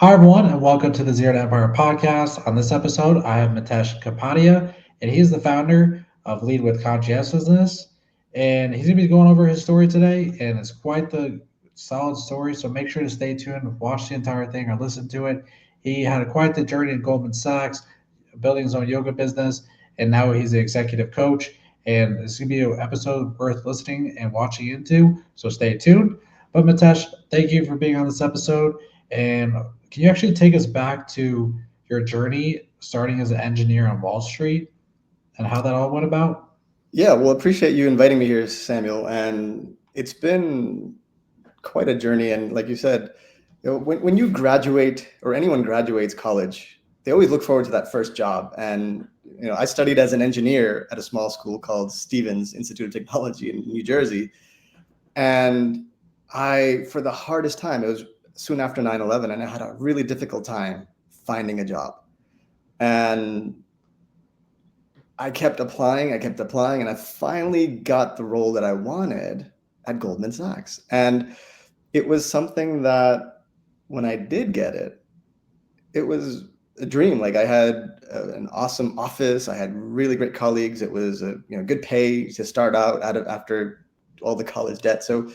Hi, everyone, and welcome to the Zero to Empire podcast. On this episode, I have Mitesh Kapadia, and he's the founder of Lead with Conscientiousness. And he's going to be going over his story today, and it's quite the solid story. So make sure to stay tuned, watch the entire thing, or listen to it. He had quite the journey in Goldman Sachs, building his own yoga business, and now he's an executive coach. And this is going to be an episode worth listening and watching into. So stay tuned. But Mitesh, thank you for being on this episode. And can you actually take us back to your journey starting as an engineer on Wall Street and how that all went about? Yeah, well, appreciate you inviting me here, Samuel. And it's been quite a journey. And like you said, when you graduate or anyone graduates college, they always look forward to that first job. And I studied as an engineer at a small school called Stevens Institute of Technology in New Jersey. And for the hardest time, it was soon after 9/11, and I had a really difficult time finding a job. And I kept applying, and I finally got the role that I wanted at Goldman Sachs. And it was something that when I did get it, it was a dream. Like I had an awesome office, I had really great colleagues. It was a good pay to start out of after all the college debt. So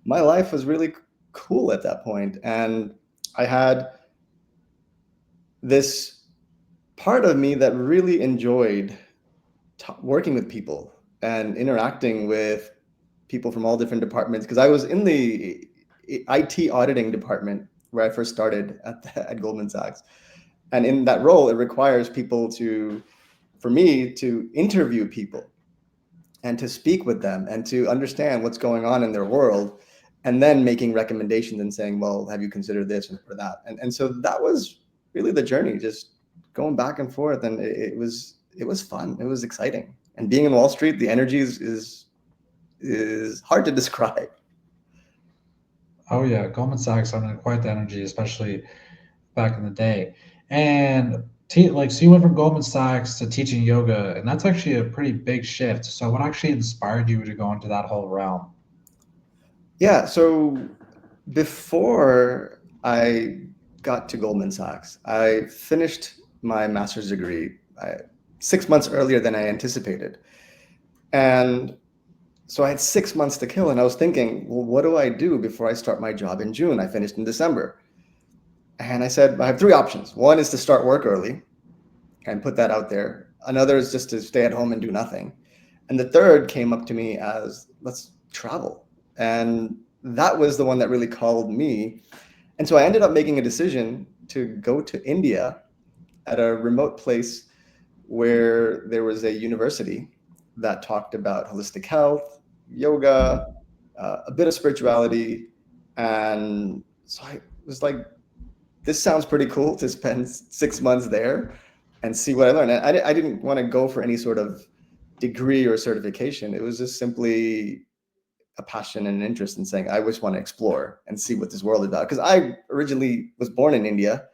my life was really cool at that point, and I had this part of me that really enjoyed working with people and interacting with people from all different departments, because I was in the IT auditing department where I first started at Goldman Sachs. And in that role, it requires for me to interview people and to speak with them and to understand what's going on in their world, and then making recommendations and saying, well, have you considered this or that? And so that was really the journey, just going back and forth. And it was fun. It was exciting. And being in Wall Street, the energy is hard to describe. Oh, yeah, Goldman Sachs, I mean, quite the energy, especially back in the day. And so you went from Goldman Sachs to teaching yoga, and that's actually a pretty big shift. So, what actually inspired you to go into that whole realm? Yeah. So before I got to Goldman Sachs, I finished my master's degree 6 months earlier than I anticipated. And so I had 6 months to kill. And I was thinking, well, what do I do before I start my job in June? I finished in December. And I said, I have three options. One is to start work early and put that out there. Another is just to stay at home and do nothing. And the third came up to me as, let's travel. And that was the one that really called me. And so I ended up making a decision to go to India at a remote place where there was a university that talked about holistic health, yoga, a bit of spirituality. And so I was like, this sounds pretty cool to spend 6 months there and see what I learned. And I didn't want to go for any sort of degree or certification. It was just simply a passion and an interest in saying, I just want to explore and see what this world is about. Because I originally was born in India,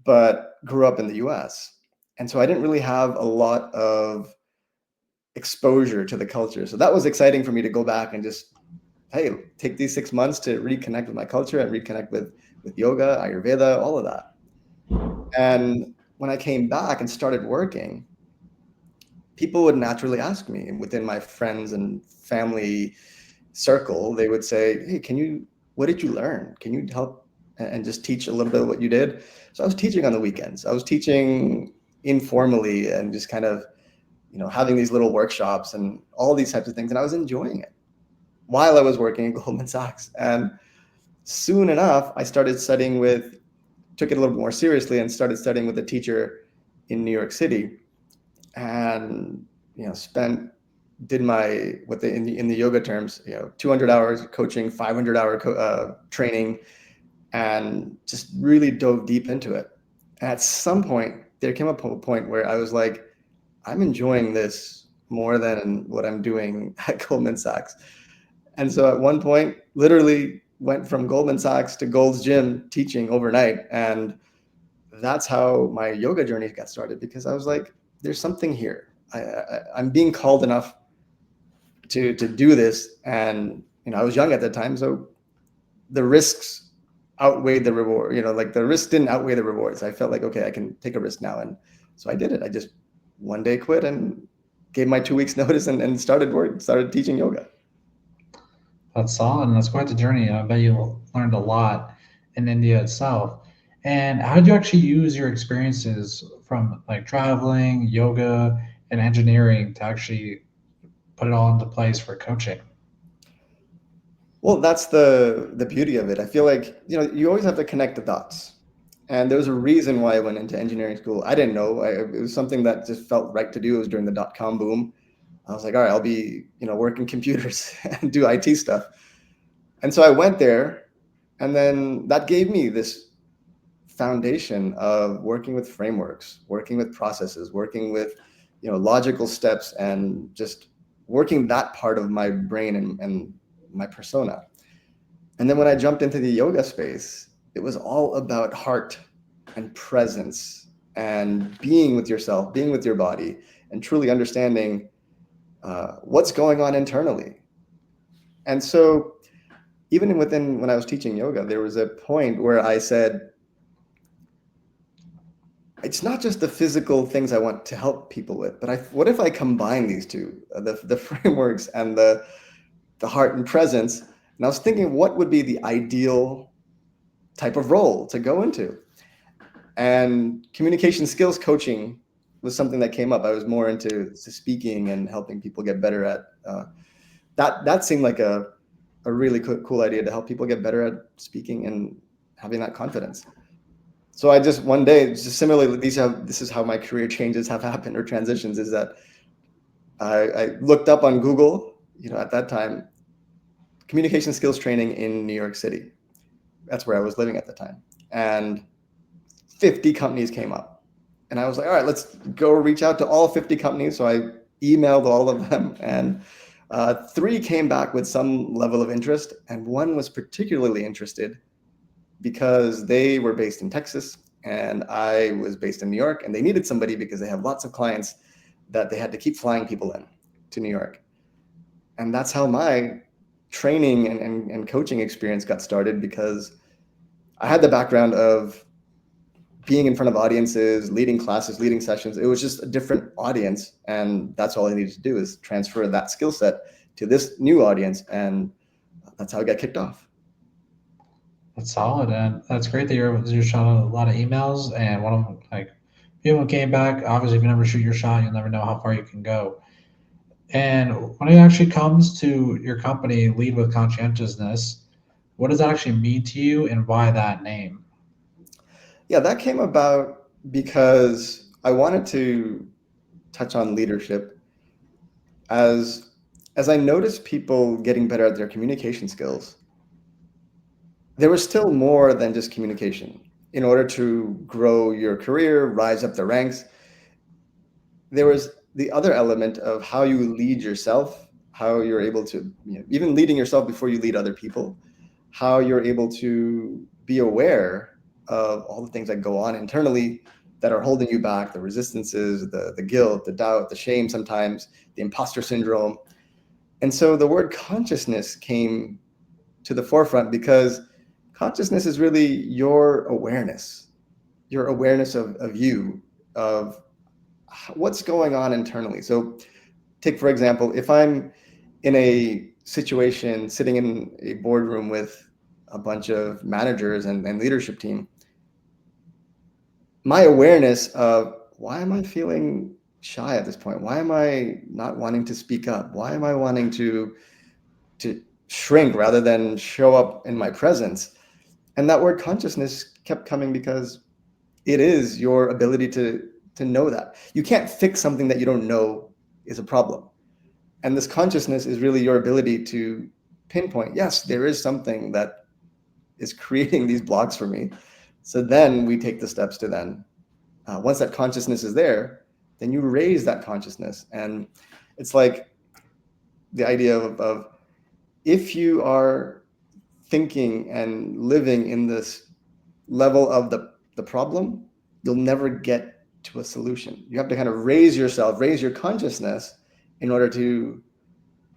but grew up in the US. And so I didn't really have a lot of exposure to the culture. So that was exciting for me to go back and just, hey, take these 6 months to reconnect with my culture and reconnect with yoga, Ayurveda, all of that. And when I came back and started working, people would naturally ask me within my friends and family circle, they would say, hey, what did you learn? Can you help and just teach a little bit of what you did? So I was teaching on the weekends. I was teaching informally and just kind of, having these little workshops and all these types of things. And I was enjoying it while I was working at Goldman Sachs. And soon enough, I took it a little more seriously and started studying with a teacher in New York City. And did my what they in the yoga terms, 200 hours coaching, 500-hour training, and just really dove deep into it. And at some point, there came a point where I was like, I'm enjoying this more than what I'm doing at Goldman Sachs. And so at one point, literally went from Goldman Sachs to Gold's Gym teaching overnight. And that's how my yoga journey got started, because I was like, there's something here. I'm being called enough to do this. And I was young at that time, so the risks outweighed the reward. Like the risk didn't outweigh the rewards. I felt like, okay, I can take a risk now. And so I did it. I just one day quit and gave my 2 weeks notice and started teaching yoga. That's solid, and that's quite the journey. I bet you learned a lot in India itself. And how did you actually use your experiences from like traveling, yoga, and engineering to actually put it all into place for coaching? Well, that's the beauty of it. I feel like, you always have to connect the dots. And there was a reason why I went into engineering school. I didn't know. It was something that just felt right to do. It was during the dot-com boom. I was like, all right, I'll be, working computers and do IT stuff. And so I went there, and then that gave me this foundation of working with frameworks, working with processes, working with, logical steps, and just working that part of my brain and my persona. And then when I jumped into the yoga space, it was all about heart and presence and being with yourself, being with your body, and truly understanding what's going on internally. And so, even within when I was teaching yoga, there was a point where I said, it's not just the physical things I want to help people with, but what if I combine these two, the frameworks and the heart and presence? And I was thinking, what would be the ideal type of role to go into? And communication skills coaching was something that came up. I was more into speaking and helping people get better at that. That seemed like a really cool idea to help people get better at speaking and having that confidence. So I just one day, just similarly, this is how my career changes have happened, or transitions, is that I looked up on Google, at that time, communication skills training in New York City. That's where I was living at the time. And 50 companies came up. And I was like, all right, let's go reach out to all 50 companies. So I emailed all of them, and 3 came back with some level of interest. And one was particularly interested because they were based in Texas and I was based in New York, and they needed somebody because they have lots of clients that they had to keep flying people in to New York. And that's how my training and coaching experience got started, because I had the background of being in front of audiences, leading classes, leading sessions. It was just a different audience, and that's all I needed to do is transfer that skill set to this new audience, and that's how I got kicked off. That's solid, and that's great that you're shot a lot of emails, and one of them like people came back. Obviously, if you never shoot your shot, you'll never know how far you can go. And when it actually comes to your company, lead with conscientiousness, what does that actually mean to you, and why that name? Yeah, that came about because I wanted to touch on leadership as I noticed people getting better at their communication skills. There was still more than just communication. In order to grow your career, rise up the ranks, there was the other element of how you lead yourself, how you're able to, even leading yourself before you lead other people, how you're able to be aware of all the things that go on internally that are holding you back, the resistances, the guilt, the doubt, the shame, sometimes the imposter syndrome. And so the word consciousness came to the forefront because consciousness is really your awareness of you, of what's going on internally. So take, for example, if I'm in a situation sitting in a boardroom with a bunch of managers and leadership team, my awareness of why am I feeling shy at this point? Why am I not wanting to speak up? Why am I wanting to shrink rather than show up in my presence? And that word consciousness kept coming because it is your ability to know that. You can't fix something that you don't know is a problem. And this consciousness is really your ability to pinpoint, yes, there is something that is creating these blocks for me. So then we take the steps to then, once that consciousness is there, then you raise that consciousness. And it's like the idea of if you are thinking and living in this level of the problem, you'll never get to a solution. You have to kind of raise yourself, raise your consciousness in order to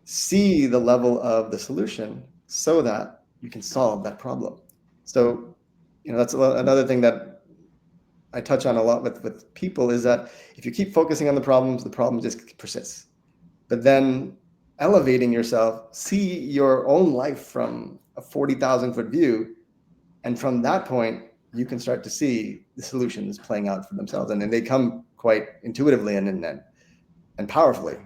see the level of the solution so that you can solve that problem. So That's another thing that I touch on a lot with people, is that if you keep focusing on the problem just persists. But then elevating yourself, see your own life from a 40,000-foot view, and from that point, you can start to see the solutions playing out for themselves, and then they come quite intuitively and powerfully.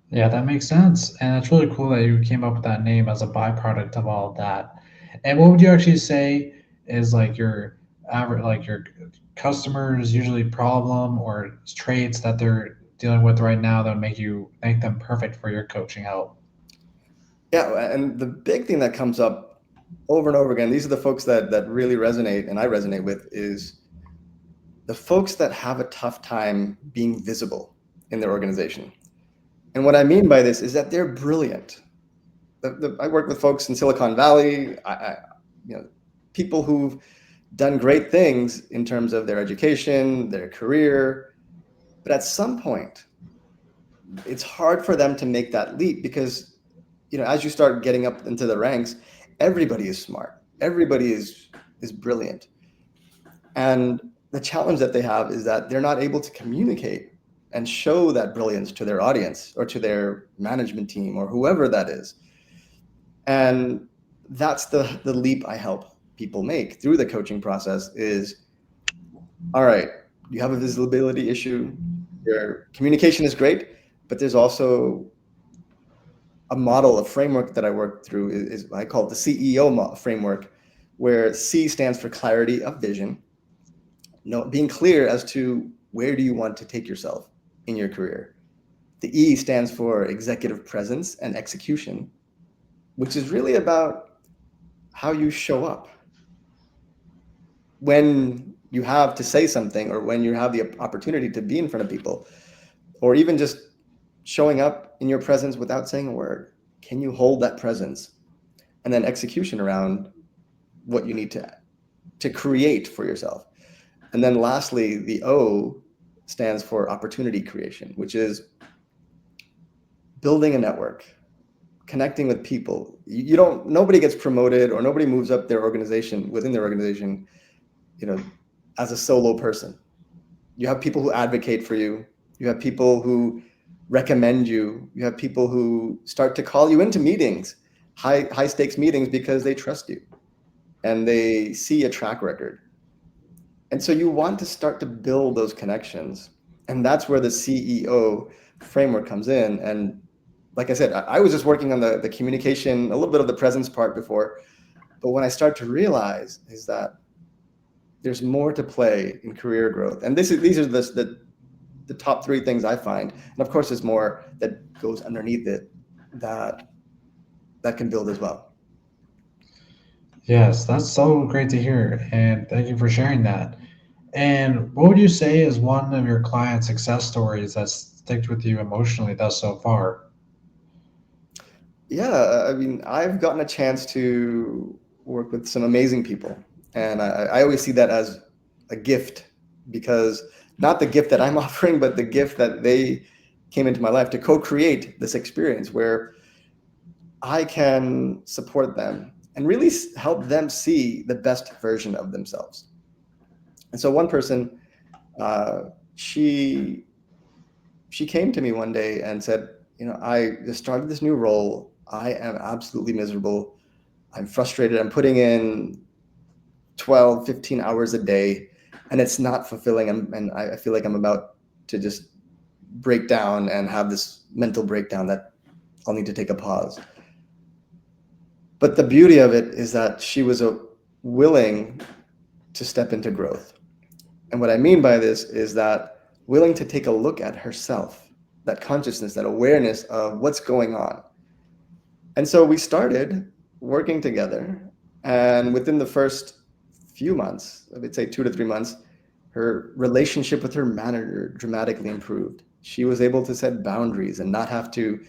Yeah, that makes sense. And it's really cool that you came up with that name as a byproduct of all of that. And what would you actually say is like your average, like your customers usually problem or traits that they're dealing with right now that would make them perfect for your coaching help? Yeah, and the big thing that comes up over and over again, these are the folks that really resonate, and I resonate with, is the folks that have a tough time being visible in their organization. And what I mean by this is that they're brilliant. I work with folks in Silicon Valley, people who've done great things in terms of their education, their career, but at some point, it's hard for them to make that leap because, as you start getting up into the ranks, everybody is smart, everybody is brilliant, and the challenge that they have is that they're not able to communicate and show that brilliance to their audience or to their management team or whoever that is. And that's the leap I help people make through the coaching process is, all right, you have a visibility issue, your communication is great, but there's also a model, a framework that I work through is I call it the CEO framework, where C stands for clarity of vision, being clear as to where do you want to take yourself in your career. The E stands for executive presence and execution, which is really about how you show up when you have to say something or when you have the opportunity to be in front of people, or even just showing up in your presence without saying a word. Can you hold that presence? And then execution around what you need to create for yourself. And then lastly, the O stands for opportunity creation, which is building a network, connecting with people. Nobody gets promoted or nobody moves up within their organization, as a solo person. You have people who advocate for you. You have people who recommend you. You have people who start to call you into meetings, high stakes meetings, because they trust you and they see a track record. And so you want to start to build those connections. And that's where the CEO framework comes in. And like I said, I was just working on the communication, a little bit of the presence part before. But what I start to realize is that there's more to play in career growth. And these are the top three things I find. And of course, there's more that goes underneath it that can build as well. Yes, that's so great to hear. And thank you for sharing that. And what would you say is one of your client success stories that sticks with you emotionally thus so far? Yeah, I mean, I've gotten a chance to work with some amazing people. And I always see that as a gift, because not the gift that I'm offering, but the gift that they came into my life to co-create this experience where I can support them and really help them see the best version of themselves. And so one person, uh, she came to me one day and said, I just started this new role. I am absolutely miserable. I'm frustrated. I'm putting in 12, 15 hours a day, and it's not fulfilling. And I feel like I'm about to just break down and have this mental breakdown that I'll need to take a pause. But the beauty of it is that she was willing to step into growth. And what I mean by this is that willing to take a look at herself, that consciousness, that awareness of what's going on. And so we started working together. And within the first few months, I would say 2 to 3 months, her relationship with her manager dramatically improved. She was able to set boundaries and not have to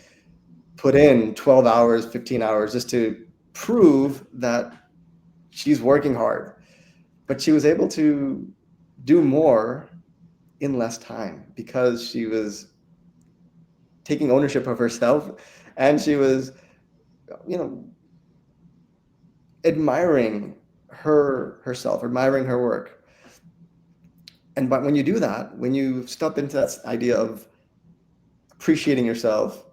put in 12 hours, 15 hours just to prove that she's working hard. But she was able to do more in less time because she was taking ownership of herself, and she was, you know, admiring herself, admiring her work. And but when you do that, when you step into that idea of appreciating yourself,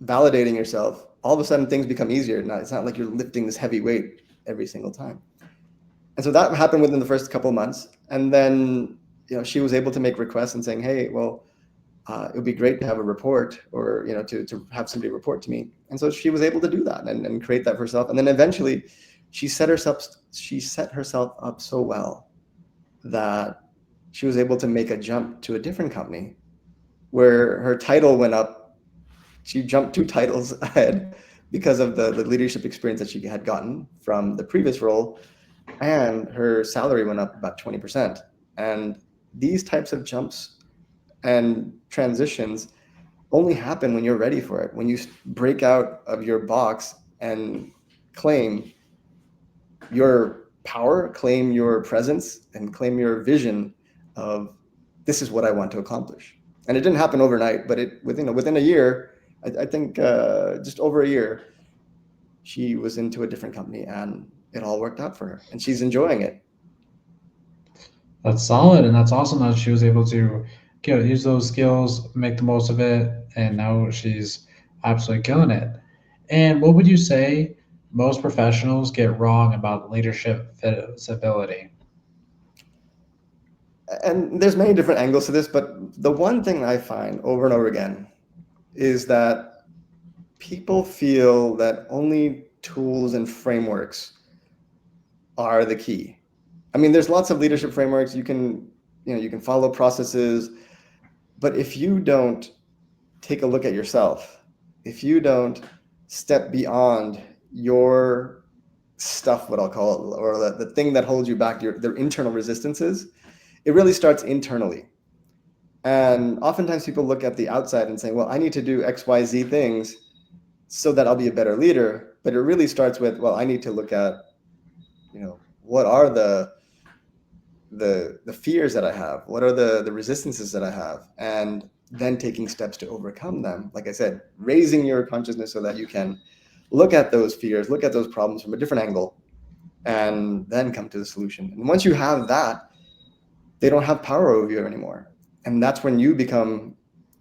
validating yourself, all of a sudden things become easier. Now, it's not like you're lifting this heavy weight every single time. And so that happened within the first couple of months. And then, she was able to make requests and saying, hey, well, it would be great to have a report, or, to have somebody report to me. And so she was able to do that and create that for herself. And then eventually she set herself up so well that she was able to make a jump to a different company where her title went up. She jumped 2 titles ahead because of the leadership experience that she had gotten from the previous role, and her salary went up about 20%. And these types of jumps and transitions only happen when you're ready for it, when you break out of your box and claim your power, claim your presence, and claim your vision of, this is what I want to accomplish. And it didn't happen overnight, but within a year, I think just over a year, she was into a different company, and it all worked out for her, and she's enjoying it. That's solid, and that's awesome that she was able to use those skills, make the most of it, and now she's absolutely killing it. And what would you say most professionals get wrong about leadership visibility? And there's many different angles to this, but the one thing I find over and over again is that people feel that only tools and frameworks are the key. I mean, there's lots of leadership frameworks. You can follow processes, but if you don't take a look at yourself, if you don't step beyond your stuff, what I'll call it, or the thing that holds you back, their internal resistances, it really starts internally. And oftentimes people look at the outside and say, well, I need to do X, Y, Z things so that I'll be a better leader. But it really starts with, well, I need to look at, what are the fears that I have? What are the resistances that I have? And then taking steps to overcome them. Like I said, raising your consciousness so that you can look at those fears, look at those problems from a different angle, and then come to the solution. And once you have that, they don't have power over you anymore. And that's when you become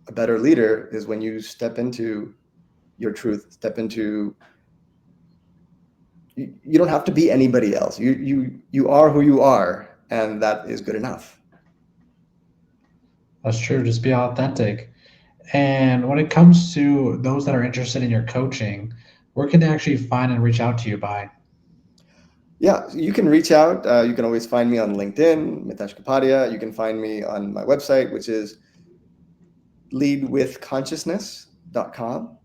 a better leader, is when you step into your truth, step into, you don't have to be anybody else. You are who you are, and that is good enough. That's true. Just be authentic. And when it comes to those that are interested in your coaching, where can they actually find and reach out to you by? Yeah, you can reach out. You can always find me on LinkedIn, Mitesh Kapadia. You can find me on my website, which is leadwithconsciousness.com.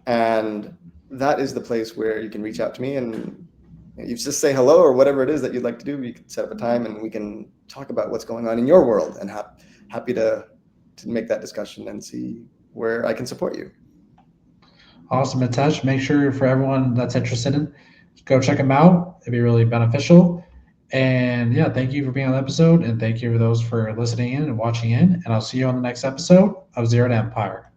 And that is the place where you can reach out to me, and you just say hello or whatever it is that you'd like to do. You can set up a time and we can talk about what's going on in your world, and happy to make that discussion and see where I can support you. Awesome, Mitesh. Make sure for everyone that's interested in, go check them out. It'd be really beneficial. And yeah, thank you for being on the episode, and thank you for those for listening in and watching in. And I'll see you on the next episode of Zero to Empire.